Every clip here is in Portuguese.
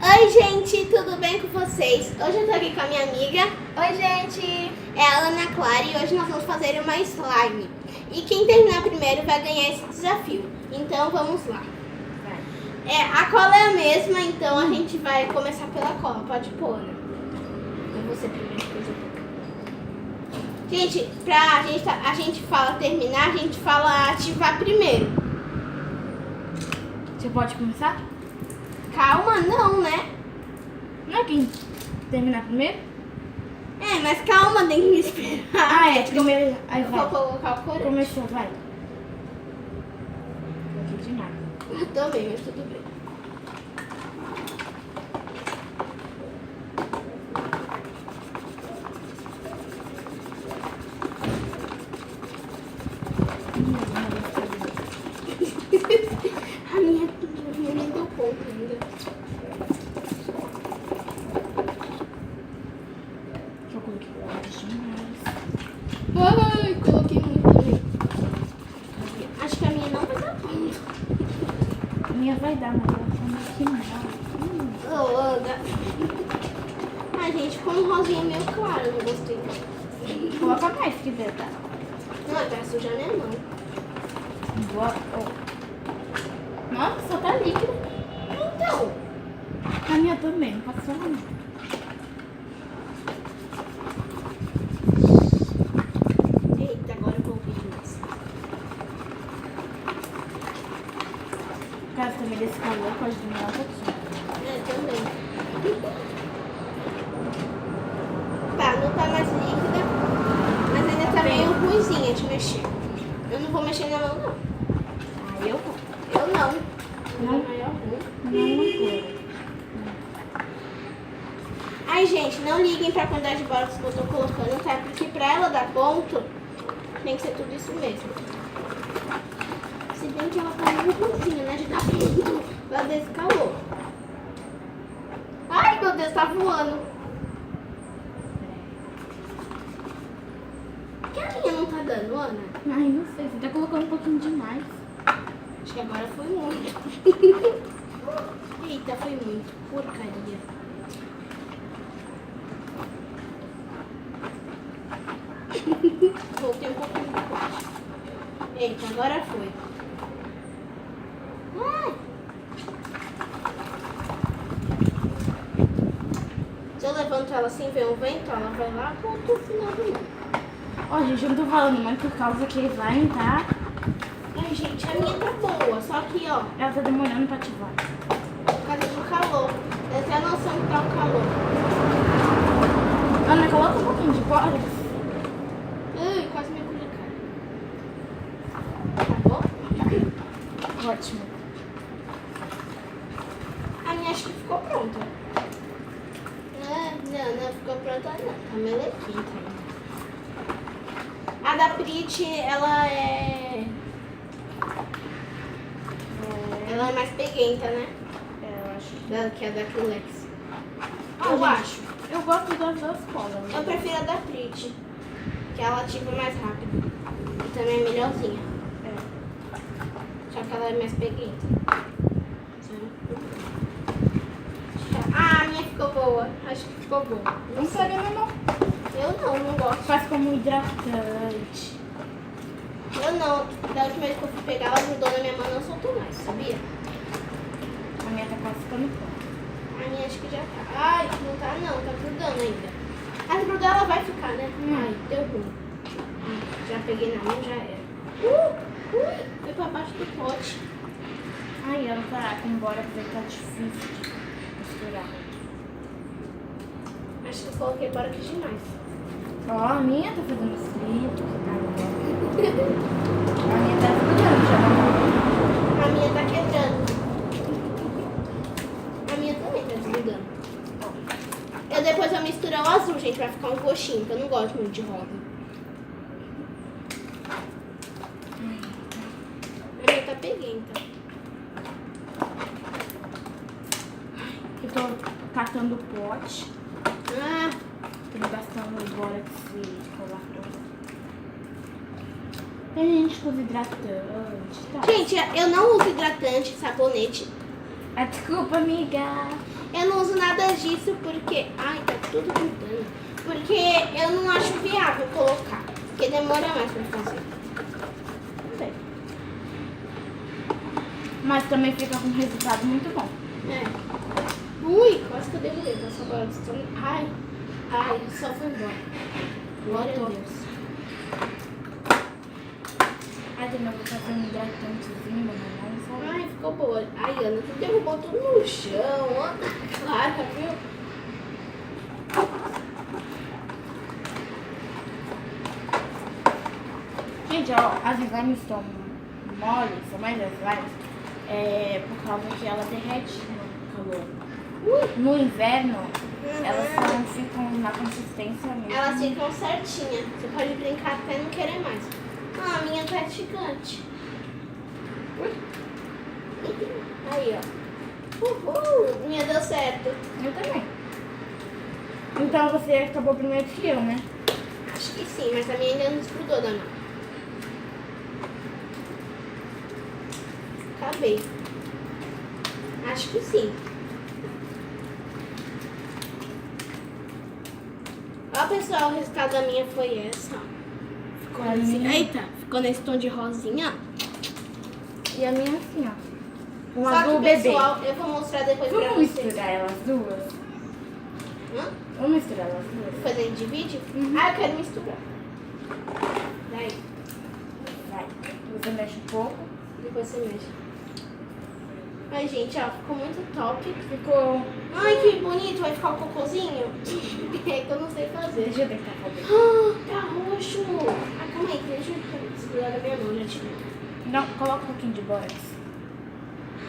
Oi gente, tudo bem com vocês? Hoje eu tô aqui com a minha amiga. Oi gente! É a Ana Clara e hoje nós vamos fazer uma slime. E quem terminar primeiro vai ganhar esse desafio. Então vamos lá. A cola é a mesma, então a gente vai começar pela cola. Pode pôr, Ana. Eu você primeiro, depois eu vou. Gente, a gente fala terminar, a gente fala ativar primeiro. Você pode começar? Calma, não, né? Não é quem terminar primeiro? É, mas calma, tem que me esperar. Ah, é. Primeiro. Aí Eu vou vai. colocar o corante. Começou, vai. Aqui demais. Eu também, mas tudo bem. A minha nem deu ponto ainda. Eu coloquei demais. Ai, coloquei muito também. Acho que a minha não vai dar ponto. A minha vai dar, mas ela tá muito mal. Ô, Ana. Ai, gente, ficou um rosinha meio claro, não gostei. Coloca mais se quiser, tá? Não, tá sujando a mão. Boa. Nossa, só tá líquido. Então, A minha também, não passou não. eita, agora eu coloquei demais. Por causa também desse calor, pode demorar um pouquinho. É, também. Tá, não tá mais líquida, mas ainda tá meio ruimzinha de mexer. Eu não vou mexer na mão, não. Ah, eu vou. Eu não. Não? É maior ruim. Não agora. Ai, gente, não liguem pra quantidade de bolas que eu tô colocando, tá? Porque pra ela dar ponto, tem que ser tudo isso mesmo. Se bem que ela tá muito ruimzinha, né? De dar ponto. Ela desse calor. Ai, meu Deus, tá voando. Por que a minha não tá dando, Ana? Ai, não sei, você tá colocando um pouquinho demais. Acho que agora foi muito. Eita, foi muito. Porcaria. Voltei um pouquinho de baixo. Eita, agora foi. Ai. Se eu levanto ela assim, vem um vento, ela vai lá pro outro final do mundo. Ó, gente, eu não tô falando muito por causa que vai, tá? Ai, gente, a minha tá boa, só que, ó, Ela tá demorando pra ativar. por causa do calor. Deve ter a noção que tá o calor. Ana, coloca um pouquinho de bora. Ai, quase me colher cara. Tá bom? Ótimo. A minha acho que ficou pronta. Não ficou pronta não. Tá melequinha ainda. A da Prit, ela é... Ela é mais peguenta, né? Eu acho. Que a da Acrylex. Ah, Eu gente, acho. Eu gosto das duas colas. Eu prefiro a da Prit. Que ela ativa mais rápido. E também é melhorzinha. É. Só que ela é mais peguenta. Ah, a minha ficou boa. Acho que ficou boa. Não pega na mão. Eu não gosto. Faz como hidratante. Eu não. Da última vez que eu fui pegar, ela grudou na minha mão e não soltou mais, sabia? A minha tá quase ficando pronta. A minha acho que já tá. Ai, não tá não, tá grudando ainda. Mas grudar ela vai ficar, né? Ai, deu ruim. Já peguei na mão, já era. Ui, foi pra baixo do pote. Ai, ela tá com bora porque tá difícil de misturar. Acho que eu coloquei bora aqui demais. Ó, a minha tá fazendo frio. A minha tá fazendo já. A minha tá quebrando. A minha também tá desligando. Depois eu misturo o azul, gente, pra ficar um roxinho, porque eu não gosto muito de rosa. A minha tá peguenta. Eu tô catando o pote. Ah, Tô gastando bora de colar pronto. Tem gente que usa hidratante, tá? gente, eu não uso hidratante, sabonete. Ah, desculpa, amiga. Eu não uso nada disso porque... Ai, tá tudo mudando. Porque eu não acho viável colocar. Porque demora mais pra fazer. Não sei. Mas também fica com um resultado muito bom. É. Ui, quase que eu derrubei. Tô só agora. Ai, só foi embora. Glória a Deus. Ai, também vou fazer um hidratantezinho, mamãe, sabe? Ai, ficou boa. Ai, Ana, tu derrubou tudo no chão. Ana Clara, viu? Gente, ó, as slimes estão moles, são mais as slimes, por causa que ela derrete no calor. No inverno, elas não ficam na consistência mesmo. Elas ficam certinhas. Você pode brincar até não querer mais. Ah, a minha tá gigante. Aí, ó. Uhul! Minha deu certo. Eu também. Então você acabou primeiro que eu, né? Acho que sim, mas a minha ainda não desgrudou da mão. Acabei. Acho que sim. Ó, pessoal, o resultado da minha foi essa, ó. Ficou assim. Eita, ficou nesse tom de rosinha. E a minha assim, ó. Um Só azul que, bebê. pessoal, eu vou mostrar depois pra Vamos vocês. misturar elas duas? Hã? Vamos misturar elas duas? Depois a gente divide? Uhum. Ah, eu quero misturar. Daí, Vai. Você mexe um pouco. depois você mexe. Ai, gente, ó, ficou muito top. Ficou... Ai, que bonito, vai ficar o cocôzinho. É que eu não sei fazer. Deixa eu tentar fazer. Ah, tá roxo. Ah, calma aí, deixa eu segurar da minha mão, já tirei. Não, coloca um pouquinho de bórax.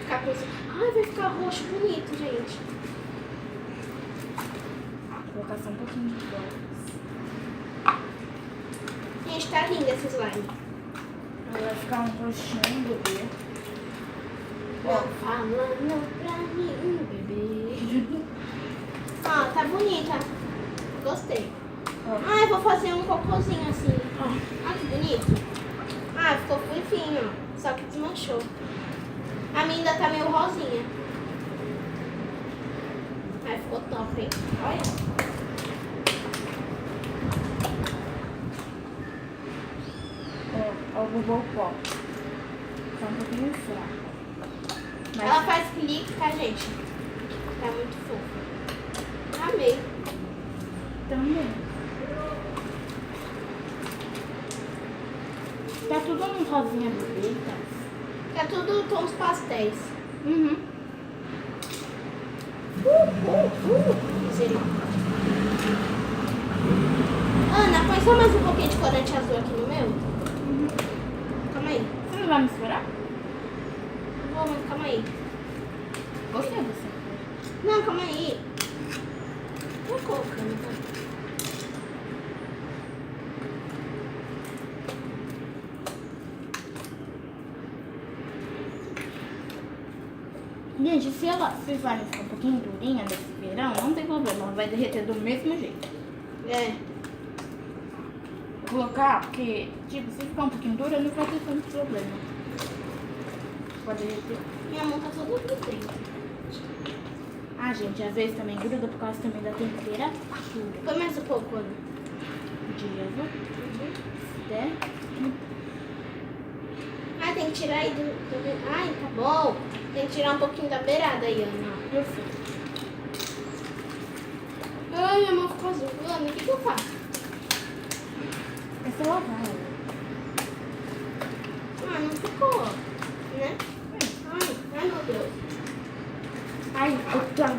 Ficar com isso. Ai, vai ficar roxo bonito, gente. Vou colocar só um pouquinho de bórax. Gente, tá linda esse slime. Aí vai ficar um roxinho, bebê. Ó, falando pra mim, bebê. Ah, tá bonita. Gostei. Ó. Ah, eu vou fazer um cocôzinho assim. Ó, olha que bonito. Ah, ficou fofinho, ó. Só que desmanchou. A minha ainda tá meio rosinha. Ai, ficou top, hein? Olha. Ó, o bubble pop. Tá um pouquinho fraco. Mas Ela faz clique, tá, gente? Tá muito fofa. Amei. também. Tá tudo um rosinha bebê, tá? Tá tudo tons pastéis. Uhum. Misericórdia. Ana, põe só mais um pouquinho de corante azul aqui no meu. Calma aí. Você não vai misturar? Vou, mas calma aí. Gostei desse. Não, calma aí. Tô colocando, tá? Gente, se o slime ficar um pouquinho durinha nesse verão, não tem problema, ela vai derreter do mesmo jeito. É. Vou colocar, porque, tipo, se ficar um pouquinho dura, não vai ter tanto problema. Pode derreter. Minha mão tá toda grudenta. Ah, gente, às vezes também gruda por causa também da temperatura. Põe mais um pouco, Ana. De azul. Até. Ah, tem que tirar aí do... Ai, tá bom. Tem que tirar um pouquinho da beirada aí, Ana. Perfeito. Ai, minha mão ficou azul. Ana, o que eu faço? É só lavar ela. Ah, não ficou. Né? Ai, meu Deus. Ai,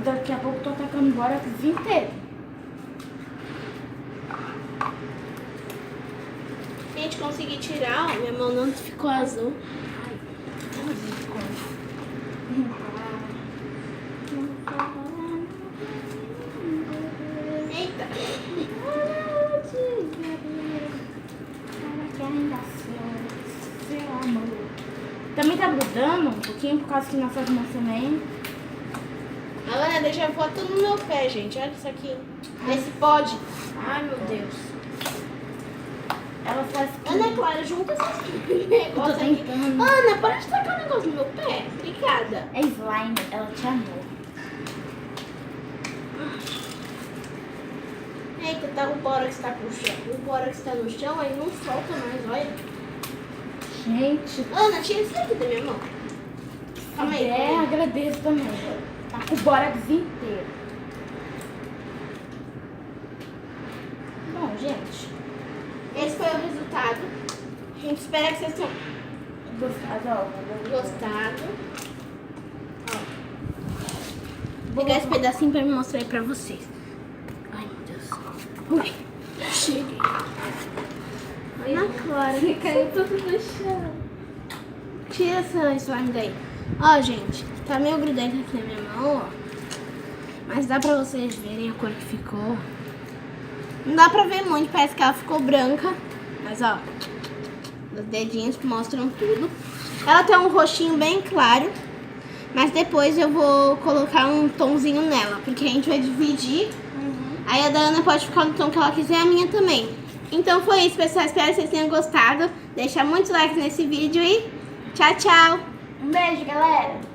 daqui a pouco eu tô atacando embora o inteiro. Gente, consegui tirar, ó. Minha mão não ficou azul. Eita. Também tá grudando um pouquinho por causa que nossas mãos também. Ana, deixa eu pôr tudo no meu pé, gente. Olha isso aqui. Esse pode. Ai, meu Deus. Ela faz que... Ana Clara, junta esses negócios aqui. tentando. Ana, para de tacar o negócio no meu pé. Obrigada. É slime, ela te amou. tá o bórax tá no chão. O bórax tá no chão, aí não solta mais, olha. Gente, Ana, tira isso aqui da minha mão. Calma aí. agradeço também. Tá com o bórax inteiro. Bom, gente, Esse foi o resultado. A gente espera que vocês tenham gostado. Ó. Vou pegar esse pedacinho pra me mostrar aí pra vocês. Ai, meu Deus. Ui, cheguei. Olha na Clara. Você caiu tudo no chão. Tira essa slime daí. Ó, gente, tá meio grudento aqui na minha mão, ó. Mas dá pra vocês verem a cor que ficou. Não dá pra ver muito, parece que ela ficou branca. Mas, ó, os dedinhos mostram tudo. Ela tem um roxinho bem claro. Mas depois eu vou colocar um tomzinho nela, porque a gente vai dividir. Aí a da Ana pode ficar no tom que ela quiser, a minha também. Então foi isso, pessoal. Espero que vocês tenham gostado. Deixa muitos likes nesse vídeo e tchau, tchau. Um beijo, galera.